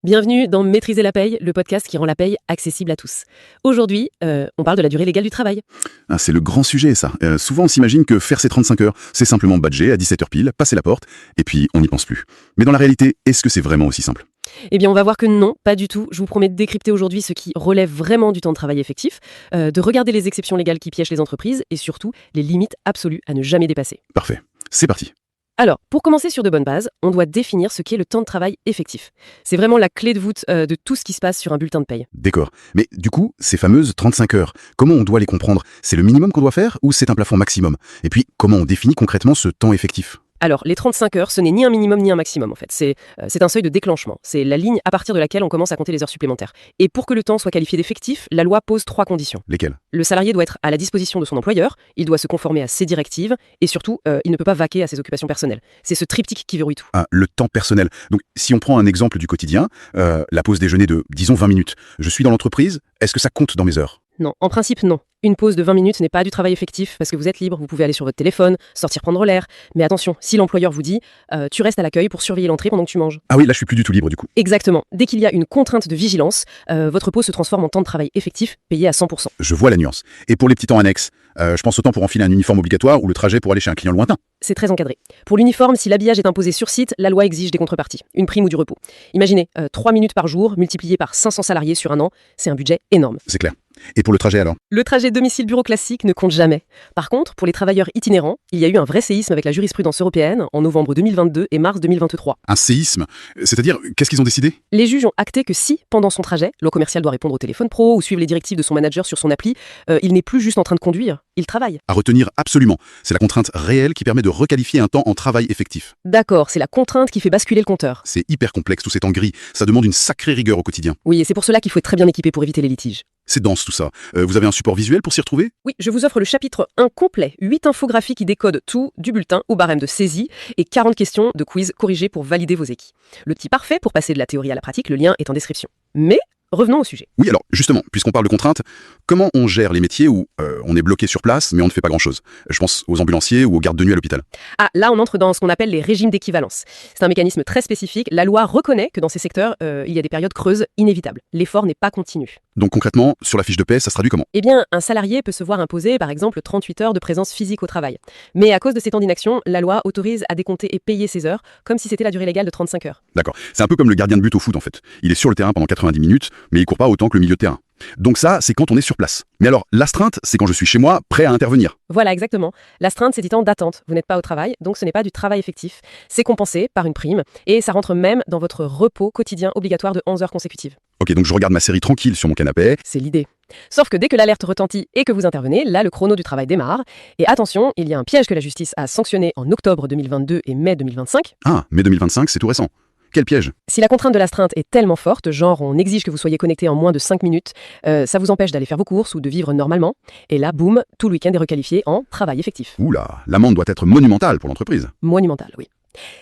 Bienvenue dans Maîtriser la paye, le podcast qui rend la paye accessible à tous. Aujourd'hui, on parle de la durée légale du travail. Ah, c'est le grand sujet, ça. Souvent, on s'imagine que faire ses 35 heures, c'est simplement badger à 17h pile, passer la porte, et puis on n'y pense plus. Mais dans la réalité, est-ce que c'est vraiment aussi simple ? Eh bien, on va voir que non, pas du tout. Je vous promets de décrypter aujourd'hui ce qui relève vraiment du temps de travail effectif, de regarder les exceptions légales qui piègent les entreprises et surtout les limites absolues à ne jamais dépasser. Parfait. C'est parti. Alors, pour commencer sur de bonnes bases, on doit définir ce qu'est le temps de travail effectif. C'est vraiment la clé de voûte de tout ce qui se passe sur un bulletin de paye. D'accord. Mais du coup, ces fameuses 35 heures, comment on doit les comprendre ? C'est le minimum qu'on doit faire ou c'est un plafond maximum ? Et puis, comment on définit concrètement ce temps effectif ? Alors, les 35 heures, ce n'est ni un minimum ni un maximum en fait. C'est un seuil de déclenchement. C'est la ligne à partir de laquelle on commence à compter les heures supplémentaires. Et pour que le temps soit qualifié d'effectif, la loi pose 3 conditions. Lesquelles ? Le salarié doit être à la disposition de son employeur, il doit se conformer à ses directives, et surtout, il ne peut pas vaquer à ses occupations personnelles. C'est ce triptyque qui verrouille tout. Ah, le temps personnel. Donc, si on prend un exemple du quotidien, la pause déjeuner de, disons, 20 minutes. Je suis dans l'entreprise, est-ce que ça compte dans mes heures ? Non, en principe, non. Une pause de 20 minutes n'est pas du travail effectif parce que vous êtes libre, vous pouvez aller sur votre téléphone, sortir prendre l'air. Mais attention, si l'employeur vous dit « tu restes à l'accueil pour surveiller l'entrée pendant que tu manges ». Ah oui, là, je suis plus du tout libre du coup. Exactement. Dès qu'il y a une contrainte de vigilance, votre pause se transforme en temps de travail effectif payé à 100%. Je vois la nuance. Et pour les petits temps annexes, je pense au temps pour enfiler un uniforme obligatoire ou le trajet pour aller chez un client lointain. C'est très encadré. Pour l'uniforme, si l'habillage est imposé sur site, la loi exige des contreparties, une prime ou du repos. Imaginez, 3 minutes par jour multiplié par 500 salariés sur un an, c'est un budget énorme. C'est clair. Et pour le trajet alors ? Le trajet domicile-bureau classique ne compte jamais. Par contre, pour les travailleurs itinérants, il y a eu un vrai séisme avec la jurisprudence européenne en novembre 2022 et mars 2023. Un séisme ? C'est-à-dire, qu'est-ce qu'ils ont décidé ? Les juges ont acté que si, pendant son trajet, le commercial doit répondre au téléphone pro ou suivre les directives de son manager sur son appli, il n'est plus juste en train de conduire, il travaille. À retenir absolument. C'est la contrainte réelle qui permet de requalifier un temps en travail effectif. D'accord, c'est la contrainte qui fait basculer le compteur. C'est hyper complexe tout ces temps gris. Ça demande une sacrée rigueur au quotidien. Oui, et c'est pour cela qu'il faut être très bien équipé pour éviter les litiges. C'est dense tout ça. Vous avez un support visuel pour s'y retrouver ? Oui, je vous offre le chapitre 1 complet, 8 infographies qui décodent tout, du bulletin au barème de saisie, et 40 questions de quiz corrigées pour valider vos équis. Le petit parfait pour passer de la théorie à la pratique, le lien est en description. Mais revenons au sujet. Oui, alors justement, puisqu'on parle de contraintes, comment on gère les métiers où on est bloqué sur place mais on ne fait pas grand-chose ? Je pense aux ambulanciers ou aux gardes de nuit à l'hôpital. Ah, là on entre dans ce qu'on appelle les régimes d'équivalence. C'est un mécanisme très spécifique. La loi reconnaît que dans ces secteurs, il y a des périodes creuses inévitables. L'effort n'est pas continu. Donc concrètement, sur la fiche de paie, ça se traduit comment ? Eh bien, un salarié peut se voir imposer, par exemple, 38 heures de présence physique au travail. Mais à cause de ces temps d'inaction, la loi autorise à décompter et payer ces heures, comme si c'était la durée légale de 35 heures. D'accord. C'est un peu comme le gardien de but au foot en fait. Il est sur le terrain pendant 90 minutes, mais il court pas autant que le milieu de terrain. Donc ça, c'est quand on est sur place. Mais alors, l'astreinte, c'est quand je suis chez moi, prêt à intervenir. Voilà, exactement. L'astreinte, c'est du temps d'attente. Vous n'êtes pas au travail, donc ce n'est pas du travail effectif. C'est compensé par une prime, et ça rentre même dans votre repos quotidien obligatoire de 11 heures consécutives. Ok, donc je regarde ma série tranquille sur mon canapé. C'est l'idée. Sauf que dès que l'alerte retentit et que vous intervenez, là, le chrono du travail démarre. Et attention, il y a un piège que la justice a sanctionné en octobre 2022 et mai 2025. Ah, mai 2025, c'est tout récent. Quel piège ? Si la contrainte de l'astreinte est tellement forte, genre on exige que vous soyez connecté en moins de 5 minutes, ça vous empêche d'aller faire vos courses ou de vivre normalement. Et là, boum, tout le week-end est requalifié en travail effectif. Oula, l'amende doit être monumentale pour l'entreprise. Monumental, oui.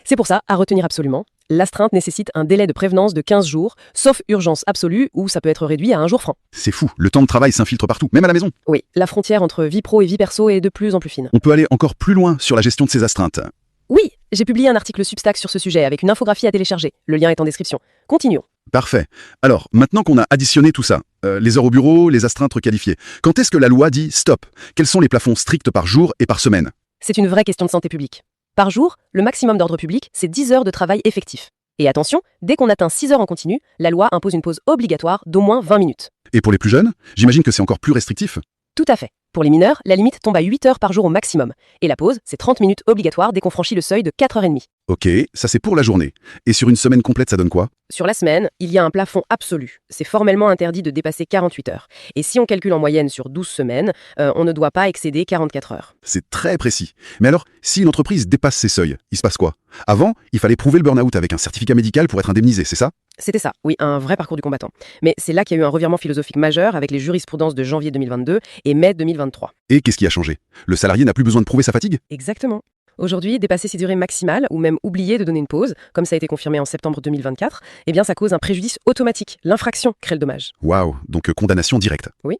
C'est pour ça, à retenir absolument, l'astreinte nécessite un délai de prévenance de 15 jours, sauf urgence absolue, où ça peut être réduit à 1 jour franc. C'est fou, le temps de travail s'infiltre partout, même à la maison. Oui, la frontière entre vie pro et vie perso est de plus en plus fine. On peut aller encore plus loin sur la gestion de ces astreintes. Oui, j'ai publié un article Substack sur ce sujet avec une infographie à télécharger. Le lien est en description. Continuons. Parfait. Alors, maintenant qu'on a additionné tout ça, les heures au bureau, les astreintes requalifiées, quand est-ce que la loi dit stop ? Quels sont les plafonds stricts par jour et par semaine ? C'est une vraie question de santé publique. Par jour, le maximum d'ordre public, c'est 10 heures de travail effectif. Et attention, dès qu'on atteint 6 heures en continu, la loi impose une pause obligatoire d'au moins 20 minutes. Et pour les plus jeunes, j'imagine que c'est encore plus restrictif ? Tout à fait. Pour les mineurs, la limite tombe à 8 heures par jour au maximum. Et la pause, c'est 30 minutes obligatoire dès qu'on franchit le seuil de 4h30. Ok, ça c'est pour la journée. Et sur une semaine complète, ça donne quoi ? Sur la semaine, il y a un plafond absolu. C'est formellement interdit de dépasser 48 heures. Et si on calcule en moyenne sur 12 semaines, on ne doit pas excéder 44 heures. C'est très précis. Mais alors, si une entreprise dépasse ces seuils, il se passe quoi ? Avant, il fallait prouver le burn-out avec un certificat médical pour être indemnisé, c'est ça ? C'était ça, oui, un vrai parcours du combattant. Mais c'est là qu'il y a eu un revirement philosophique majeur avec les jurisprudences de janvier 2022 et mai 2023. Et qu'est-ce qui a changé ? Le salarié n'a plus besoin de prouver sa fatigue ? Exactement. Aujourd'hui, dépasser ses durées maximales ou même oublier de donner une pause, comme ça a été confirmé en septembre 2024, eh bien ça cause un préjudice automatique. L'infraction crée le dommage. Waouh, donc condamnation directe. Oui.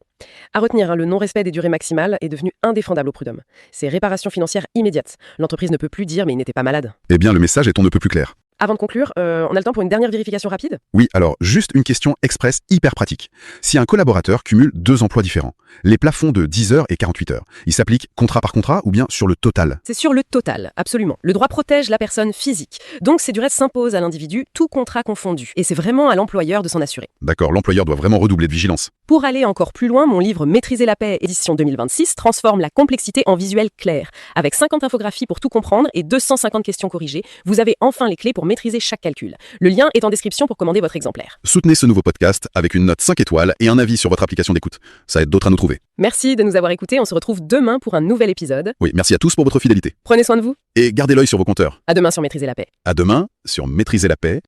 À retenir, le non-respect des durées maximales est devenu indéfendable au prud'homme. C'est réparation financière immédiate. L'entreprise ne peut plus dire « mais il n'était pas malade ». Eh bien, le message est on ne peut plus clair. Avant de conclure, on a le temps pour une dernière vérification rapide? Oui, alors juste une question express hyper pratique. Si un collaborateur cumule 2 emplois différents, les plafonds de 10 heures et 48 heures, ils s'appliquent contrat par contrat ou bien sur le total? C'est sur le total, absolument. Le droit protège la personne physique. Donc ces durées s'imposent à l'individu, tout contrat confondu. Et c'est vraiment à l'employeur de s'en assurer. D'accord, l'employeur doit vraiment redoubler de vigilance. Pour aller encore plus loin, mon livre Maîtriser la paix, édition 2026, transforme la complexité en visuel clair. Avec 50 infographies pour tout comprendre et 250 questions corrigées, vous avez enfin les clés pour maîtriser chaque calcul. Le lien est en description pour commander votre exemplaire. Soutenez ce nouveau podcast avec une note 5 étoiles et un avis sur votre application d'écoute. Ça aide d'autres à nous trouver. Merci de nous avoir écoutés, on se retrouve demain pour un nouvel épisode. Oui, merci à tous pour votre fidélité. Prenez soin de vous. Et gardez l'œil sur vos compteurs. À demain sur Maîtriser la paix. À demain sur Maîtriser la paix,